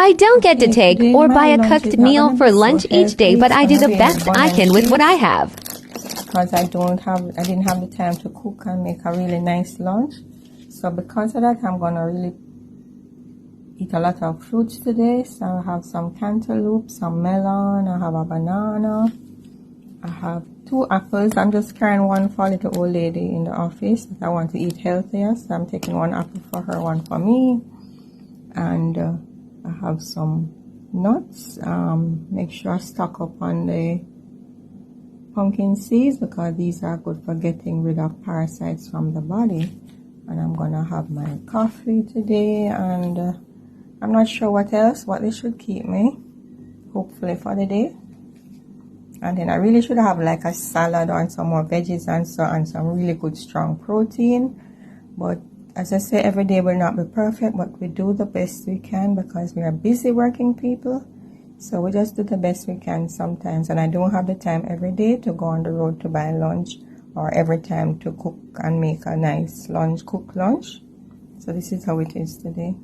I don't get to take Today or my buy a lunch cooked is not meal gonna for be so lunch each day, healthy. but I It's do the gonna be best bun I and can with what I cheese have. because I didn't have the time to cook and make a really nice lunch. So because of that, I'm gonna really eat a lot of fruits today. So I have some cantaloupe, some melon, I have a banana, I have 2 apples. I'm just carrying one for a little old lady in the office that I want to eat healthier, so I'm taking 1 apple for her, 1 for me. And I have some nuts. Make sure I stock up on the pumpkin seeds because these are good for getting rid of parasites from the body. And I'm gonna have my coffee today, and I'm not sure what they should keep me, hopefully for the day. And then I really should have like a salad or some more veggies and some really good strong protein. But as I say, every day will not be perfect, but we do the best we can because we are busy working people. So we just do the best we can sometimes. And I don't have the time every day to go on the road to buy lunch or every time to cook and make a nice lunch, cook lunch. So this is how it is today.